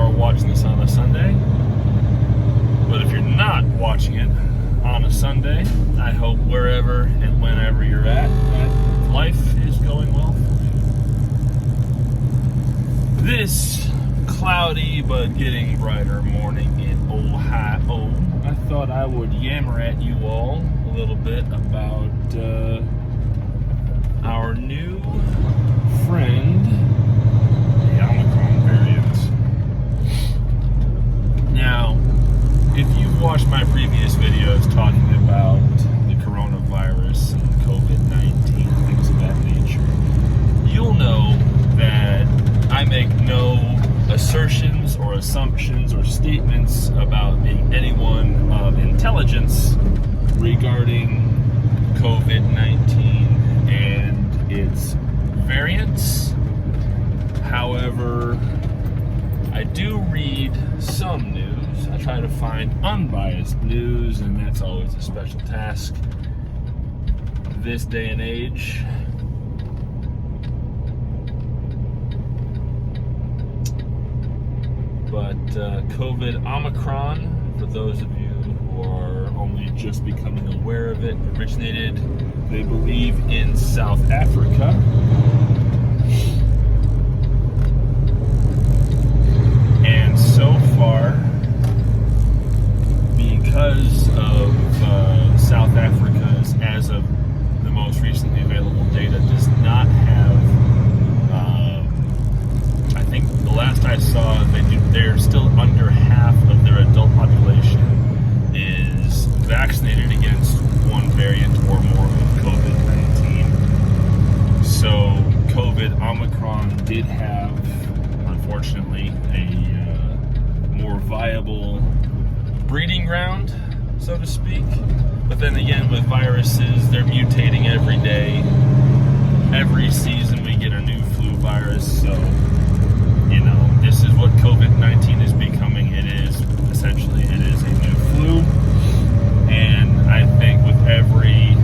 are watching this on a Sunday. But if you're not watching it on a Sunday, I hope wherever and whenever you're at, that life is going well for you. This cloudy but getting brighter morning in Ohio, I thought I would yammer at you all a little bit about our new friend, the Omicron variant. Now, if you've watched my previous videos talking about the coronavirus and COVID-19, things of that nature, you'll know that I make no assertions or assumptions or statements about anyone of intelligence regarding COVID-19 and its variants. However, I do read some news. I try to find unbiased news, and that's always a special task this day and age. But COVID Omicron, for those of you who are only just becoming aware of it, originated, they believe, in South Africa. And so far, because of South Africa's, as of the most recently available data, does not have, I think the last I saw, they're still under half of their adult population is vaccinated against one variant or more of COVID-19. So COVID Omicron did have, unfortunately, a more viable breeding ground, so to speak. But then again, with viruses, they're mutating every day. Every season we get a new flu virus, so this is what COVID-19 is becoming. It is a new flu. And I think with every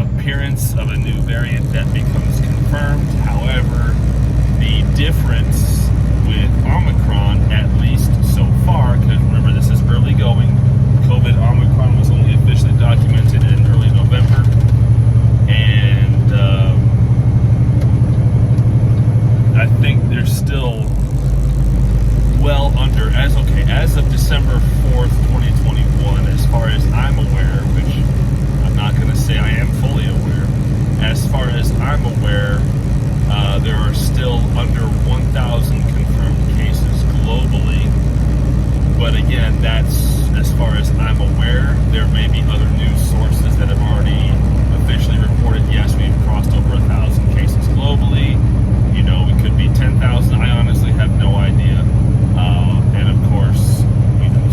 appearance of a new variant, that becomes confirmed. However, the difference with Omicron, at least so far, because remember, this is early going. COVID Omicron was only officially documented in early November. And I think there's still well under, as of December 4th, 2021, as far as I'm aware, which I'm not going to say I am fully aware, as far as I'm aware, there are still under 1,000 confirmed cases globally. But again, that's as far as I'm aware. There may be other news sources that have already officially reported, yes, we've crossed over 1,000 cases globally. We could be 10,000. I honestly have no idea. And of course,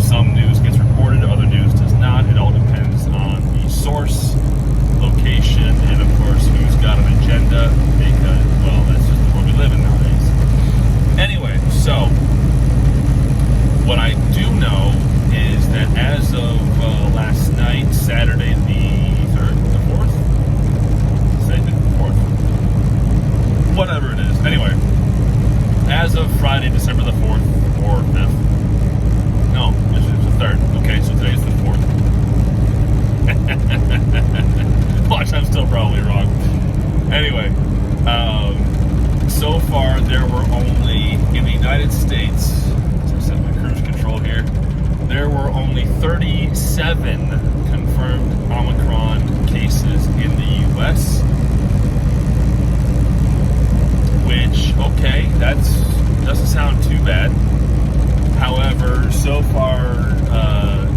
some news gets reported, other news does not. It all depends on the source, location, and of course, who's got an agenda, because, well, that's just the world we live in nowadays. Anyway, so what I do know is that as of last night, Saturday the 3rd, the 4th? Say the 4th. Whatever it is. Anyway, as of Friday, December the 4th, or 5th. No, it's the 3rd. Okay, so today's the 4th. Watch, I'm still probably wrong. Anyway, so far there were only, in the United States, so set my cruise control here, there were only 37 confirmed Omicron cases in the U.S., which, okay, that doesn't sound too bad. However, so far,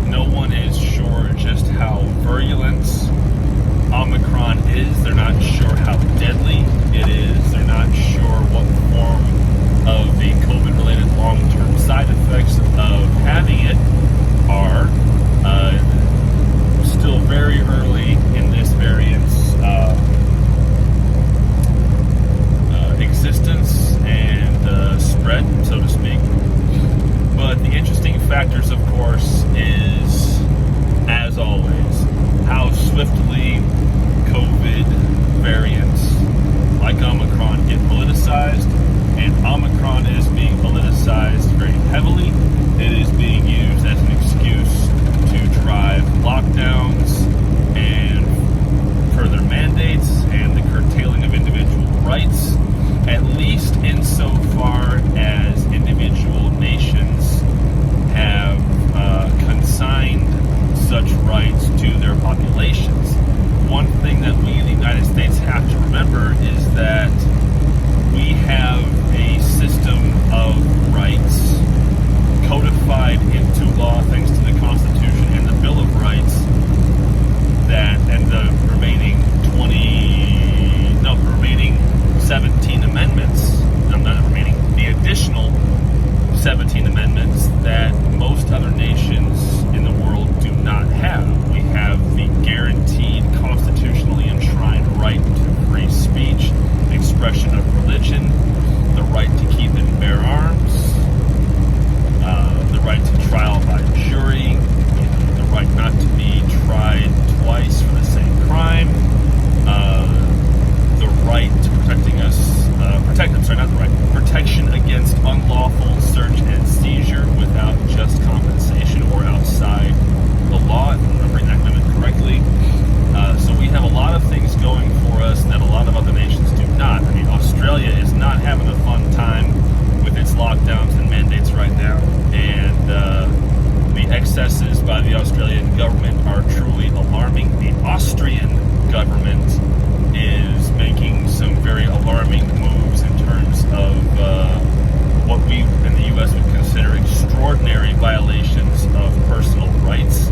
no one is sure just how virulent Omicron is. They're not sure how deadly it is. They're not sure what form of the COVID-related long-term side effects of having it are. Still very early in this variant's existence and spread, so to speak. But the interesting factors, of course, is, as always, how swiftly COVID variants like Omicron get politicized And Omicron is being politicized very heavily. It is being used as an excuse to drive lockdowns and further mandates and the curtailing of individual rights, at least insofar as individual nations have consigned such rights to their populations. One thing that we in the United States have to remember is that we have a system of rights codified into law thanks to the Constitution and the Bill of Rights and the remaining 17 amendments, the additional 17 amendments that most other nations in the world do not have. We have the guaranteed, constitutionally enshrined right to free speech, expression of religion, the right to keep and bear arms, the right to trial by jury, the right not to be tried twice for the same crime, the right to protection against unlawful search and seizure without just compensation or outside the law, if I'm remembering that amendment correctly. So we have a lot of things going for us that a lot of other nations do not. I mean, Australia is not having a fun time with its lockdowns and mandates right now, and the excesses by the Australian government are truly alarming. The Austrian government is making some very alarming moves in terms of what we in the U.S. would consider extraordinary violations of personal rights.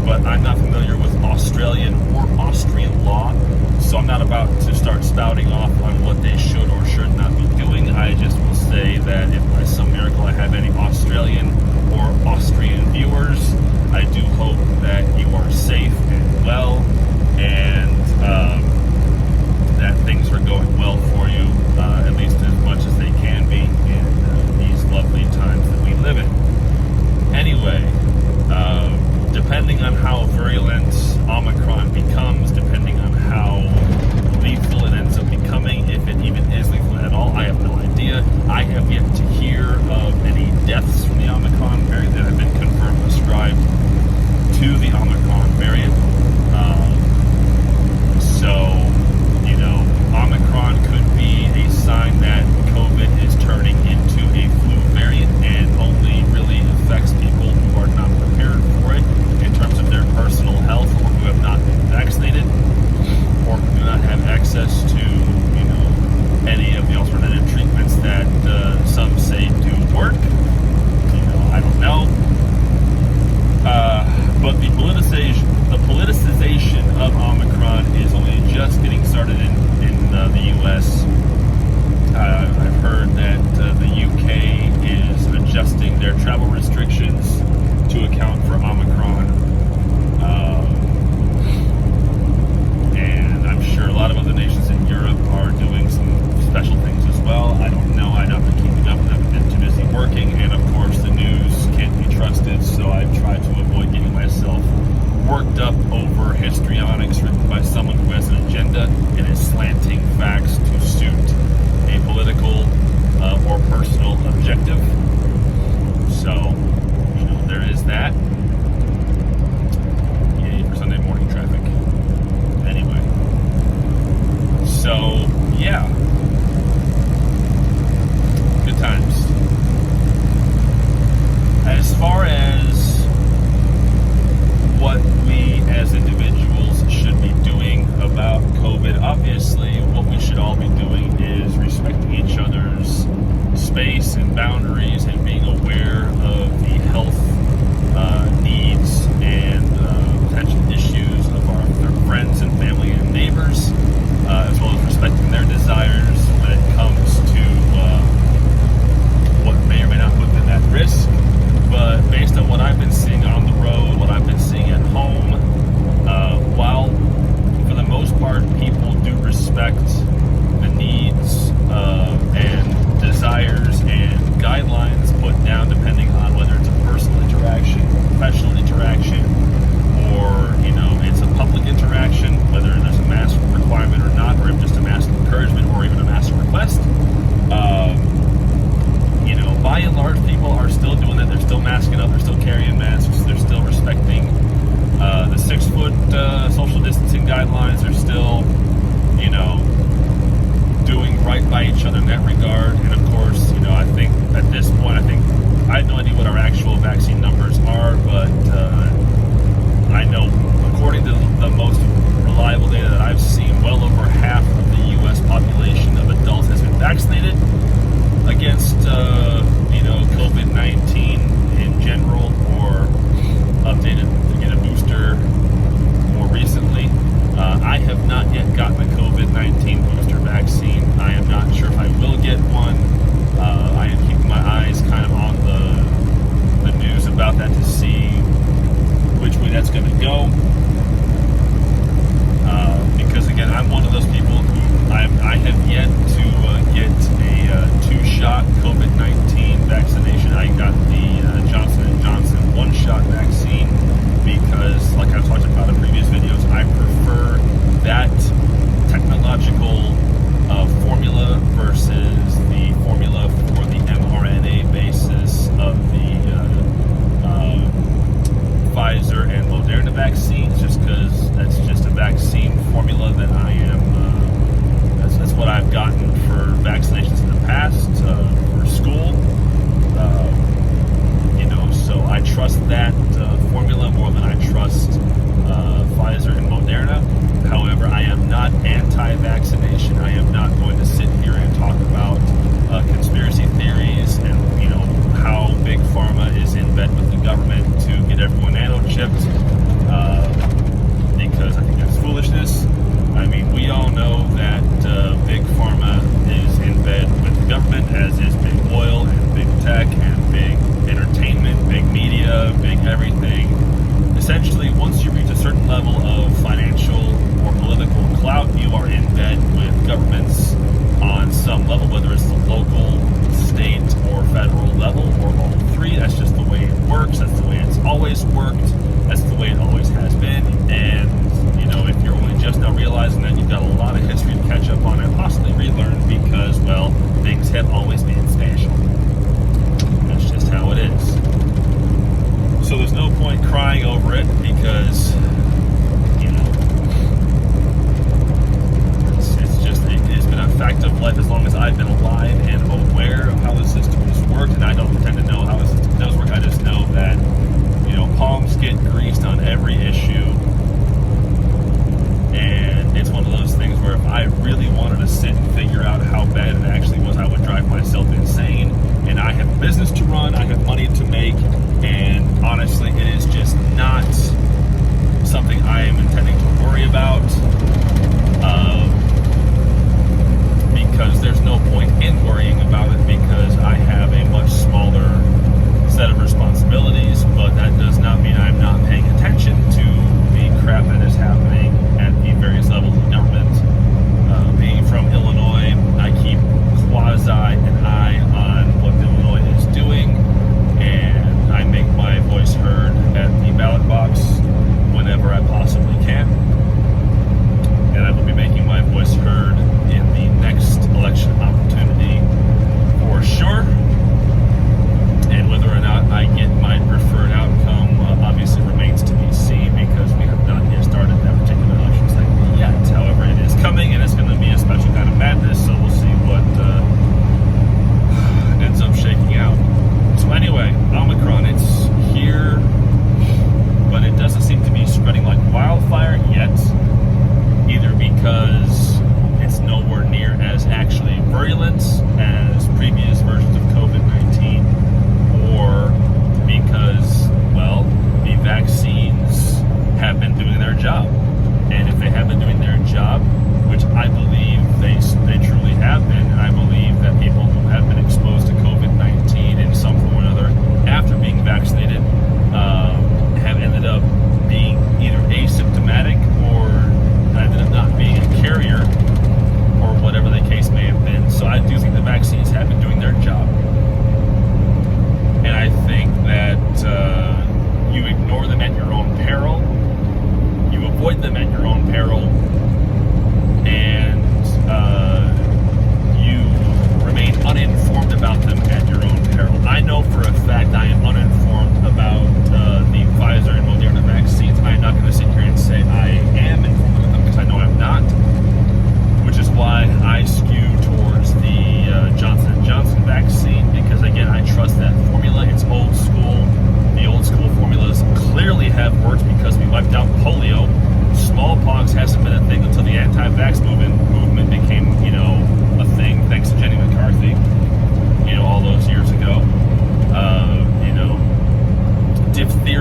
But I'm not familiar with Australian or Austrian law, so I'm not about to start spouting off on what they should or should not be doing. I just will say that if by some miracle I have any Australian or Austrian viewers, I do hope that you are safe and well, and that things are going well for you, at least as much as they can be in these lovely times that we live in. Anyway, depending on how virulent Omicron becomes, depending on how lethal it ends up becoming, if it even is lethal at all, I have no idea. I have yet to hear of any deaths from the Omicron variant that have been confirmed ascribed to the Omicron variant. Omicron could be a sign that COVID is turning into a flu variant and only really affects people who are not prepared for it in terms of their personal health, or who have not been vaccinated, or who do not have access to, any of the alternative treatments that some say do work. I don't know. But the politicization of Omicron is only just getting started in the U.S. I've heard that the UK is adjusting their travel restrictions to account for Omicron. And I'm sure a lot of other nations in Europe are doing some special things as well. I don't know. I've not been keeping up, and I've been too busy working. And of course, the news can't be trusted, so I've tried to avoid getting myself worked up over histrionics written by someone who has an agenda and is slanting facts to suit a political or personal objective. So, there is that. Yay for Sunday morning traffic. Anyway. So, yeah. Good times. actual vaccine numbers are, but I know, according to the most reliable data that I've seen, well over half of the U.S. population of adults has been vaccinated against, COVID-19 in general, or updated to get a booster more recently. I have not yet gotten the COVID-19 booster vaccine. I am not sure if I will get one. I am keeping my eyes kind of on the news about that to see which way that's going to go. Because again, I'm one of those people who I have yet to get a two-shot COVID-19 vaccination. I got the Johnson & Johnson one-shot vaccine because, like I've talked about in previous videos, I prefer that technological formula versus the formula for the mRNA basis of the Pfizer and Moderna vaccines, just because that's just a vaccine formula that I am, that's what I've gotten for vaccinations in the past, for school, so I trust that formula more than I trust Pfizer and Moderna. However, I am not anti-vaccination. I am not going to sit here and talk about conspiracy theories and, how Big Pharma is in bed with the government to get everyone nano-chipped, because I think that's foolishness. I mean, we all know that Big Pharma is in bed with the government, as is Big Oil and Big Tech and Big Entertainment, Big Media, Big everything. Essentially, once you reach a certain level of financial or political clout, you are in bed with governments on some level, whether it's the local, state, or federal level, or all three. That's just the way it works. That's the way it's always worked. That's the way it always has been. And, if you're only just now realizing that, you've got a lot of history to catch up on and possibly relearn because, well, things have always been special. That's just how it is. So there's no point crying over it because, it's been a fact of life as long as I've been alive and aware of how the system has worked, and I don't pretend to know how the system does work. I just know that, palms get greased on every issue, and it's one of those things where if I really wanted to sit and figure out how bad it actually was, I would drive myself insane. And I have business to run, I have money to make, and honestly, it is just not something I am intending to worry about, because there's no point in worrying about it because I have a much smaller set of responsibilities, but that does not mean I'm not paying attention to the crap that is happening at the various levels of government. Being from Illinois, I keep quasi an eye on what Illinois is doing,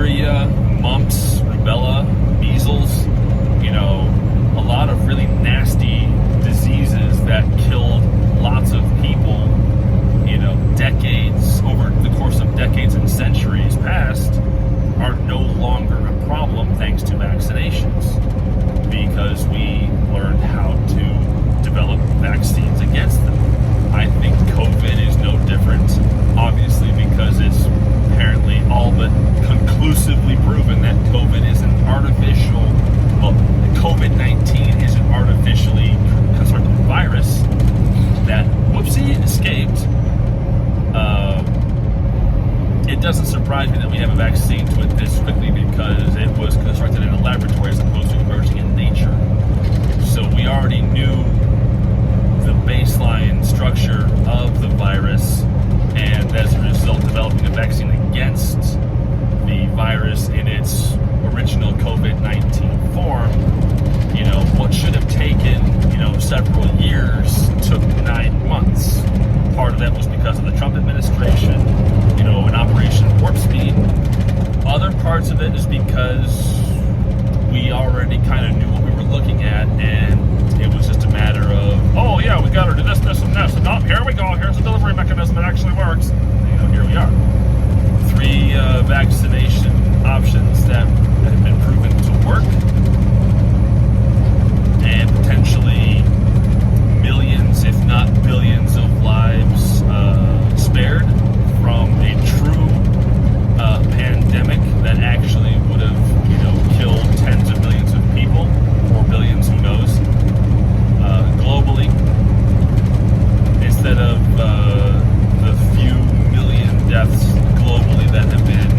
diphtheria, mumps, rubella, measles, a lot of really nasty diseases that killed lots of people, decades, over the course of decades and centuries past, are no longer a problem thanks to vaccinations, because we learned how to develop vaccines against them. I think COVID is no different, obviously, because it's apparently all but conclusively proven that COVID is an artificial, COVID-19 is an artificially constructed virus that, whoopsie, escaped. It doesn't surprise me that we have a vaccine to it this quickly, because it was constructed in a laboratory as opposed to emerging in nature. So we already knew the baseline structure of the virus, and as a result, developing a vaccine against the virus in its original COVID-19 form, what should have taken, several years took 9 months. Part of that was because of the Trump administration, in Operation Warp Speed. Other parts of it is because we already kind of knew what we were looking at, and it was just a matter of, oh yeah, we got to do this, this, and this, and oh, here we go, here's a delivery mechanism that actually works. Here we are. 3 vaccination options that have been proven to work, and potentially millions, if not billions, of lives spared from a true pandemic that actually would have, killed tens of millions of people, or billions, who knows, globally, instead of the few million deaths globally that have been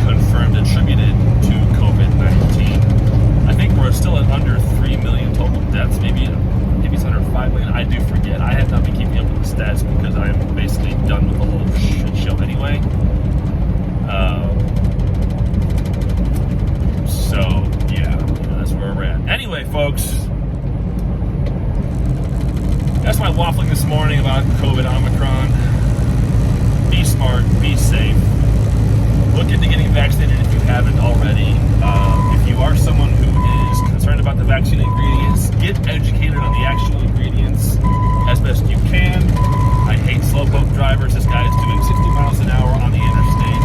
confirmed attributed to COVID-19. I think we're still at under 3 million total deaths, maybe it's under 5 million. I do forget. I have not been keeping up with the stats because I'm basically done with the whole shit show anyway. So, yeah, that's where we're at. Anyway, folks, that's my waffling this morning about COVID Omicron. Be smart, be safe. Look into getting vaccinated if you haven't already. If you are someone who is concerned about the vaccine ingredients, get educated on the actual ingredients as best you can. I hate slowpoke drivers. This guy is doing 60 miles an hour on the interstate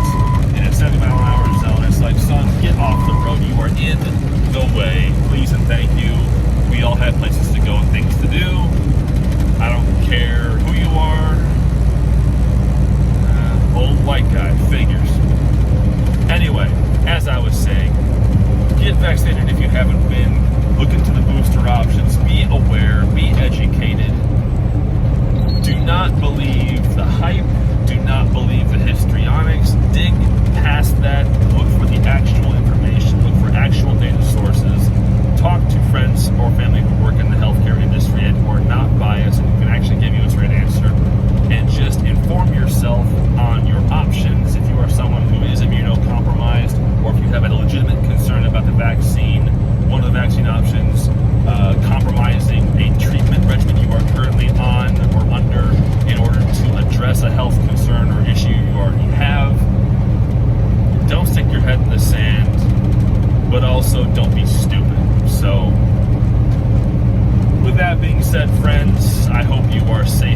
in a 70-mile-an-hour zone. It's like, son, get off the road. You are in the way. Please and thank you. We all have places to go and things to do. I don't care who you are. Old white guy, figures. Anyway, as I was saying, get vaccinated if you haven't been. Look into the booster options. Be aware. Be educated. Do not believe the hype. Do not believe the histrionics. Dig past that. Look for the actual information. Look for actual data sources. Talk to friends or family who work in the healthcare industry and who are not biased and who can actually give you a straight answer. And just inform yourself on your options. If you are someone who is immunocompromised, or if you have a legitimate concern about the vaccine, one of the vaccine options, compromising a treatment regimen you are currently on or under in order to address a health concern or issue you already have. Don't stick your head in the sand, but also don't be stupid. So, with that being said, friends, I hope you are safe